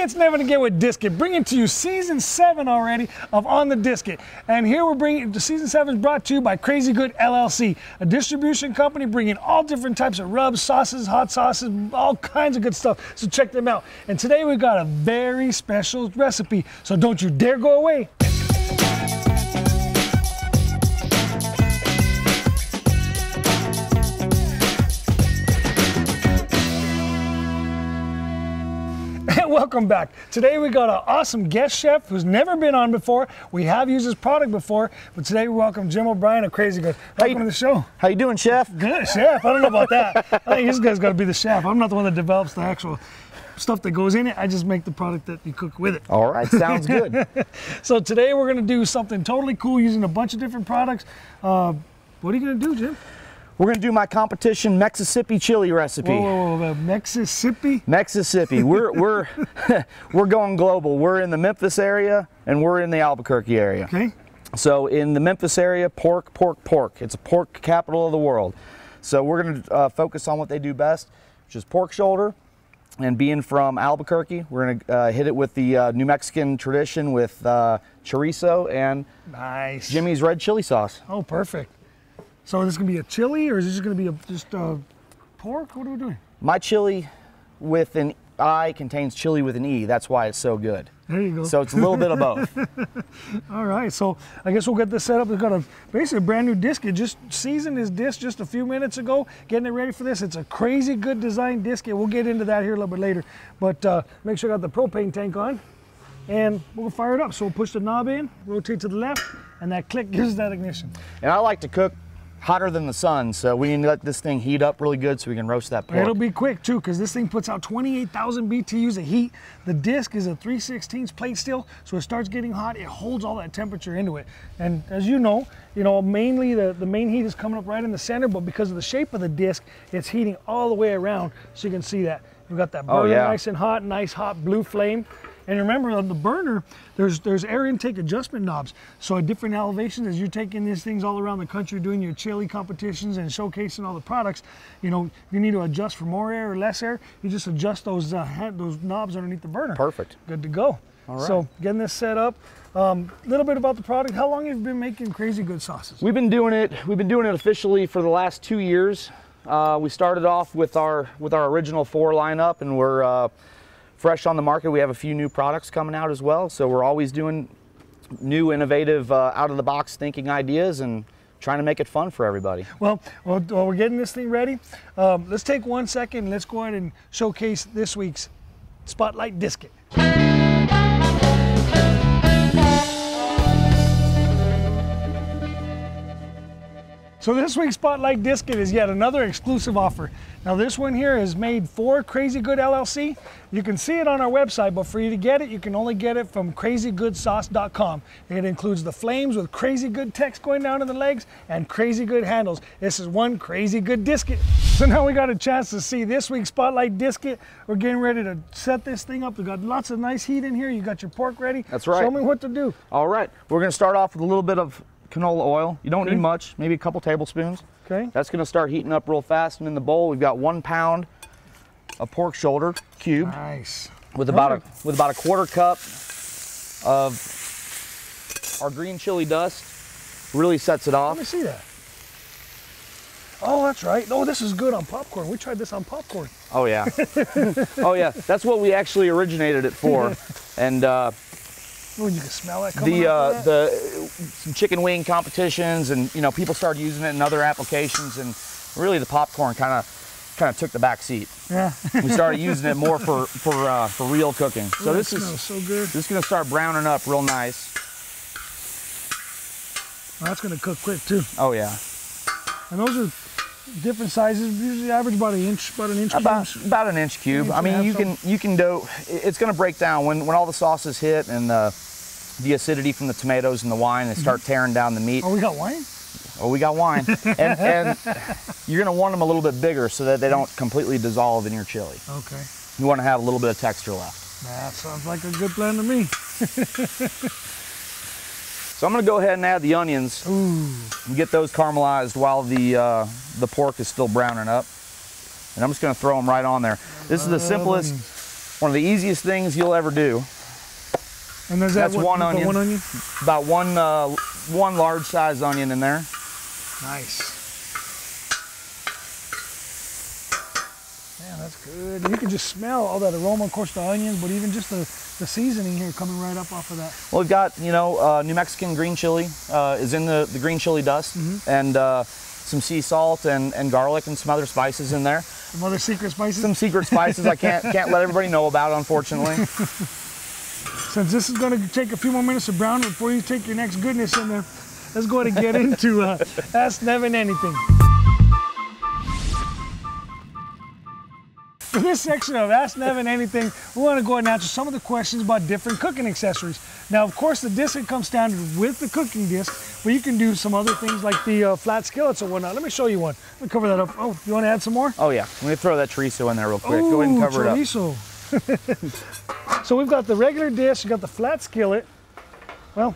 It's never to get with Biscuit. Bringing to you season 7 already of On the Biscuit. And here we're bringing, the season 7 is brought to you by Crazy Good LLC, a distribution company bringing all different types of rubs, sauces, hot sauces, all kinds of good stuff. So check them out. And today we've got a very special recipe. So don't you dare go away. Welcome back. Today we got an awesome guest chef who's never been on before. We have used his product before, but today we welcome Jim O'Brien of Crazy Good. Welcome to the show. How you doing, chef? Good, chef. I don't know about that. I think this guy's got to be the chef. I'm not the one that develops the actual stuff that goes in it. I just make the product that you cook with it. All right, sounds good. So today we're going to do something totally cool using a bunch of different products. What are you going to do, Jim? We're going to do my competition Mexissippi Chile Recipe. Whoa, Mexissippi? Mexissippi. We're going global. We're in the Memphis area and we're in the Albuquerque area. Okay. So in the Memphis area, pork. It's a pork capital of the world. So we're going to focus on what they do best, which is pork shoulder. And being from Albuquerque, we're going to hit it with the New Mexican tradition with chorizo and nice Jimmy's red chili sauce. Oh, perfect. So is this going to be a chili, or is this going to be just pork? What are we doing? My chili with an I contains chili with an E. That's why it's so good. There you go. So it's a little bit of both. All right, so I guess we'll get this set up. We've got basically a brand new disc. It just seasoned this disc just a few minutes ago, getting it ready for this. It's a crazy good designed disc. We'll get into that here a little bit later. But make sure I got the propane tank on, and we'll fire it up. So we'll push the knob in, rotate to the left, and that click gives that ignition. And I like to cook hotter than the sun, so we need to let this thing heat up really good so we can roast that pork. It'll be quick too, because this thing puts out 28,000 BTUs of heat. The disc is a 3/16 plate steel, so it starts getting hot. It holds all that temperature into it. And as you know, mainly the main heat is coming up right in the center, but because of the shape of the disc, it's heating all the way around, so you can see that. We've got that burner nice and hot, nice hot blue flame. And remember, on the burner, there's air intake adjustment knobs. So at different elevations, as you're taking these things all around the country, doing your chili competitions and showcasing all the products, if you need to adjust for more air or less air, you just adjust those knobs underneath the burner. Perfect. Good to go. All right. So getting this set up. A little bit about the product. How long have you been making Crazy Good sauces? We've been doing it officially for the last 2 years. We started off with our original 4 lineup, and we're fresh on the market. We have a few new products coming out as well, so we're always doing new, innovative, out-of-the-box thinking ideas and trying to make it fun for everybody. Well, while we're getting this thing ready, let's take 1 second and let's go ahead and showcase this week's Spotlight Biscuit. So this week's Spotlight Biscuit is yet another exclusive offer. Now this one here is made for Crazy Good LLC. You can see it on our website, but for you to get it, you can only get it from crazygoodsauce.com. It includes the flames with Crazy Good text going down to the legs and Crazy Good handles. This is one Crazy Good biscuit. So now we got a chance to see this week's Spotlight Biscuit. We're getting ready to set this thing up. We've got lots of nice heat in here. You got your pork ready. That's right. Show me what to do. All right, we're gonna start off with a little bit of canola oil. You don't need much, maybe a couple tablespoons. Okay. That's going to start heating up real fast, and in the bowl we've got 1 pound of pork shoulder cubed. Nice. With about a 1/4 cup of our green chili dust. Really sets it off. Let me see that. Oh, that's right. Oh, this is good on popcorn. We tried this on popcorn. Oh yeah. Oh yeah. That's what we actually originated it for. And oh, you can smell that coming out some chicken wing competitions, and people started using it in other applications, and really the popcorn kind of took the back seat. Yeah. We started using it more for real cooking. So Ooh, this smells so good. This is going to start browning up real nice. Well, that's going to cook quick too. Oh yeah. And those are different sizes. Usually average about an inch cube. About an inch cube. I mean, you can do. It's going to break down when all the sauces hit and the acidity from the tomatoes and the wine, and start tearing down the meat. Oh, we got wine? Oh, we got wine. and you're going to want them a little bit bigger so that they don't completely dissolve in your chili. Okay. You want to have a little bit of texture left. That sounds like a good plan to me. So I'm going to go ahead and add the onions. Ooh. And get those caramelized while the pork is still browning up. And I'm just going to throw them right on there. This is the simplest One of the easiest things you'll ever do. And there's that That's one onion. One onion? About one large size onion in there. Nice. Man, that's good. You can just smell all that aroma, of course, the onions, but even just the seasoning here coming right up off of that. Well, we've got, you know, New Mexican green chili is in the green chili dust, and some sea salt and garlic and some other spices in there. Some other secret spices? Some secret spices I can't let everybody know about, unfortunately. Since this is going to take a few more minutes to brown before you take your next goodness in there, let's go ahead and get into Ask Nevin Anything. For this section of Ask Nevin Anything, we want to go ahead and answer some of the questions about different cooking accessories. Now, of course, the disc that comes standard with the cooking disc, but you can do some other things like the flat skillets or whatnot. Let me show you one. Let me cover that up. Oh, you want to add some more? Oh yeah, let me throw that chorizo in there real quick. Ooh, go ahead and cover chorizo. it up. So we've got the regular disc, you got the flat skillet. Well,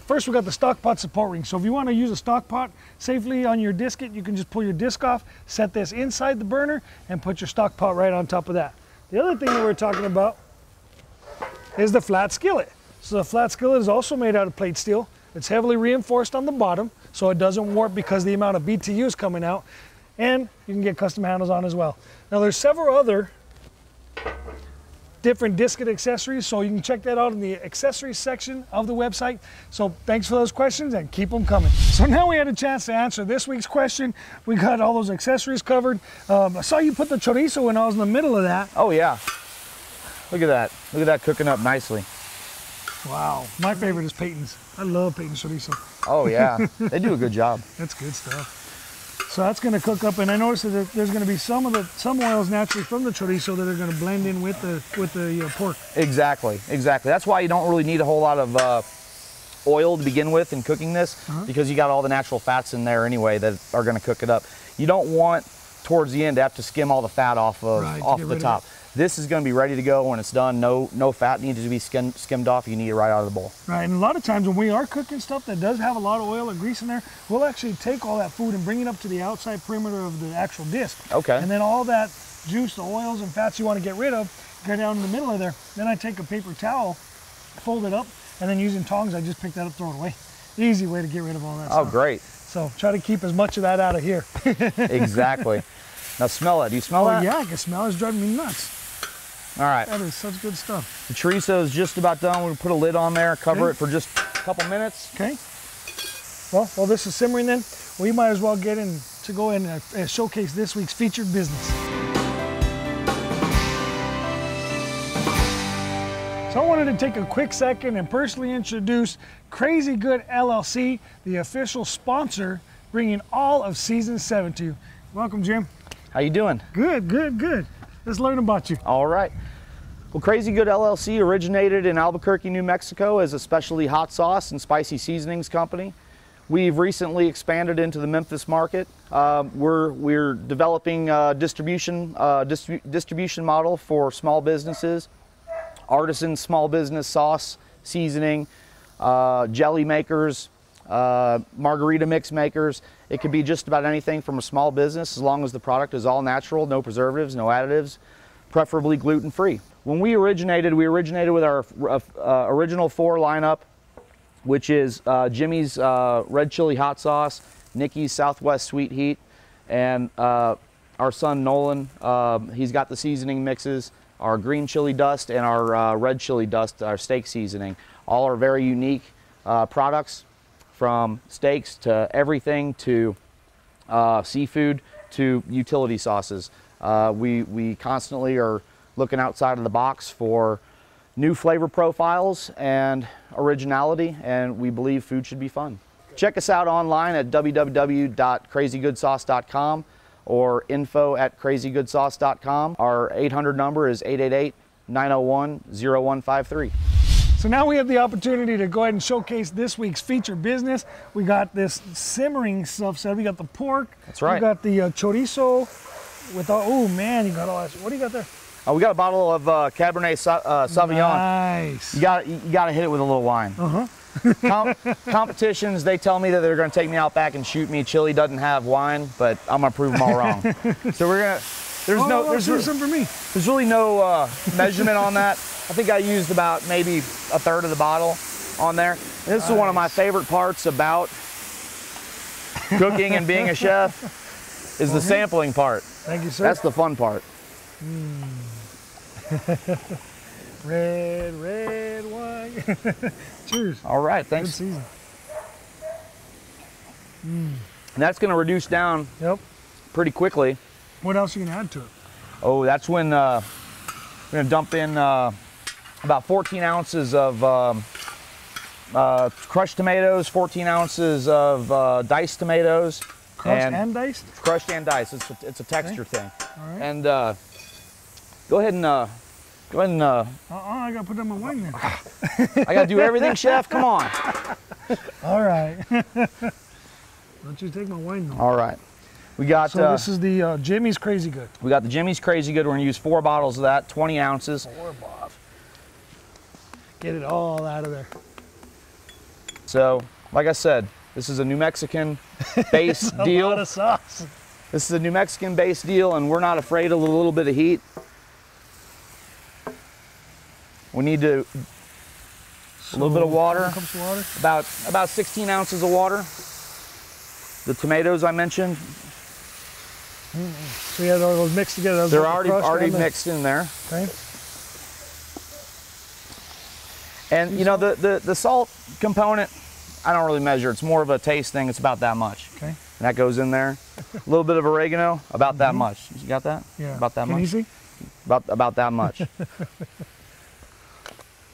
first we got the stock pot support ring. So if you want to use a stock pot safely on your disket, you can just pull your disc off, set this inside the burner, and put your stock pot right on top of that. The other thing that we're talking about is the flat skillet. So the flat skillet is also made out of plate steel. It's heavily reinforced on the bottom, so it doesn't warp because the amount of BTUs coming out, and you can get custom handles on as well. Now there's several other different disket accessories, so you can check that out in the accessories section of the website. So thanks for those questions and keep them coming. So now we had a chance to answer this week's question. We got all those accessories covered. I saw you put the chorizo in. I was in the middle of that. Oh yeah, look at that. Look at that cooking up nicely. Wow, my favorite is Peyton's. I love Peyton's chorizo. Oh yeah, they do a good job. That's good stuff. So that's going to cook up, and I noticed that there's going to be some oils naturally from the chorizo that are going to blend in with the pork. Exactly. That's why you don't really need a whole lot of oil to begin with in cooking this, because you got all the natural fats in there anyway that are going to cook it up. You don't want towards the end to have to skim all the fat off the top. This is going to be ready to go when it's done. No fat needs to be skimmed off. You need it right out of the bowl. Right, and a lot of times when we are cooking stuff that does have a lot of oil or grease in there, we'll actually take all that food and bring it up to the outside perimeter of the actual disc. Okay. And then all that juice, the oils and fats you want to get rid of, go down in the middle of there. Then I take a paper towel, fold it up, and then using tongs, I just pick that up, throw it away. Easy way to get rid of all that stuff. Oh, great. So try to keep as much of that out of here. Exactly. Now smell it. Do you smell that? Yeah, I can smell it. It's driving me nuts. All right. That is such good stuff. The chorizo is just about done. We'll put a lid on there, cover it for just a couple minutes. Okay. Well, while this is simmering then, we might as well get in to go in and showcase this week's featured business. So I wanted to take a quick second and personally introduce Crazy Good LLC, the official sponsor, bringing all of season 7 to you. Welcome, Jim. How you doing? Good, good, good. Let's learn about you. All right. Well, Crazy Good LLC originated in Albuquerque, New Mexico as a specialty hot sauce and spicy seasonings company. We've recently expanded into the Memphis market. We're developing a distribution model for small businesses, artisan small business sauce, seasoning, jelly makers, margarita mix makers. It could be just about anything from a small business as long as the product is all natural, no preservatives, no additives, preferably gluten-free. When we originated with our original 4 lineup, which is Jimmy's Red Chili Hot Sauce, Nikki's Southwest Sweet Heat, and our son Nolan, he's got the seasoning mixes, our green chili dust and our red chili dust, our steak seasoning. All are very unique products, from steaks to everything to seafood to utility sauces. We constantly are looking outside of the box for new flavor profiles and originality, and we believe food should be fun. Check us out online at www.crazygoodsauce.com or info@crazygoodsauce.com. Our 800 number is 888-901-0153. So now we have the opportunity to go ahead and showcase this week's featured business. We got this simmering stuff set. We got the pork. That's right. We got the chorizo with all, oh man, you got all that. What do you got there? We got a bottle of Cabernet Sauvignon. Nice. You got to hit it with a little wine. Competitions, they tell me that they're going to take me out back and shoot me. Chile doesn't have wine, but I'm going to prove them all wrong. So we're There's some for me. There's really no measurement on that. I think I used about maybe a third of the bottle on there. And this is one of my favorite parts about cooking and being a chef is the sampling part. Thank you, sir. That's the fun part. Red wine. Cheers. All right, Good thanks. season. And that's going to reduce down Yep. pretty quickly. What else are you gonna add to it? Oh, that's when we're going to dump in about 14 ounces of crushed tomatoes, 14 ounces of diced tomatoes. Crushed and diced? Crushed and diced. It's a texture thing. All right. And go ahead and I gotta put that in my wine then. I got to do everything, chef. Come on. All right. Don't you take my wine though. All right. We got. So this is the Jimmy's Crazy Good. We got the Jimmy's Crazy Good. We're gonna use 4 bottles of that, 20 ounces. 4 bottles. Get it all out of there. So, like I said, this is a New Mexican based deal. A lot of sauce. This is a New Mexican based deal, and we're not afraid of a little bit of heat. We need a little bit of water. Cups of water. About 16 ounces of water. The tomatoes I mentioned. So you had all those mixed together. They're already mixed in there. Okay. And you know the salt component, I don't really measure. It's more of a taste thing. It's about that much. Okay. And that goes in there. A little bit of oregano, about that much. You got that? Yeah. About that Can much. you see? About that much.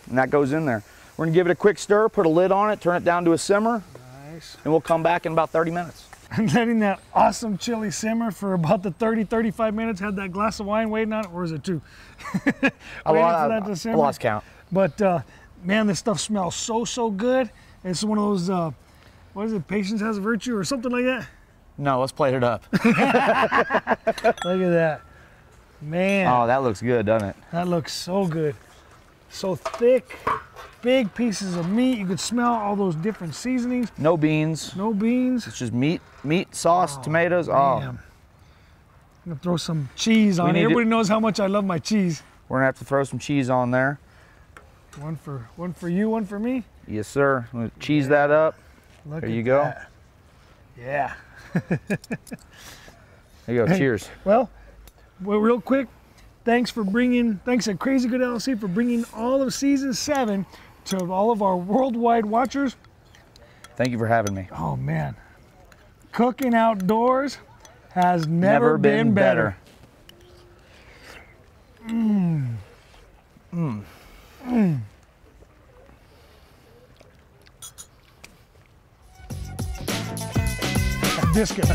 And that goes in there. We're gonna give it a quick stir, put a lid on it, turn it down to a simmer, Nice. and we'll come back in about 30 minutes. I'm letting that awesome chili simmer for about the 30-35 minutes. Had that glass of wine waiting on it, or is it 2? I that to simmer. lost count. But man, this stuff smells so good. It's one of those, what is it, patience has a virtue or something like that? No, let's plate it up. Look at that. Man, Oh, that looks good, doesn't it? that looks so good. So thick, big pieces of meat. You could smell all those different seasonings. No beans. No beans. It's just meat, sauce, tomatoes. Man. Oh, I'm gonna throw some cheese on it. need to- Everybody knows how much I love my cheese. we're gonna have to throw some cheese on there. One for you, one for me. Yes, sir. I'm gonna cheese that up. Look There at you go. that. Yeah. There you go. Hey. Cheers. Well, real quick, thanks at Crazy Good LLC for bringing all of season 7 to all of our worldwide watchers. Thank you for having me. Oh man, cooking outdoors has never been better. Biscuit.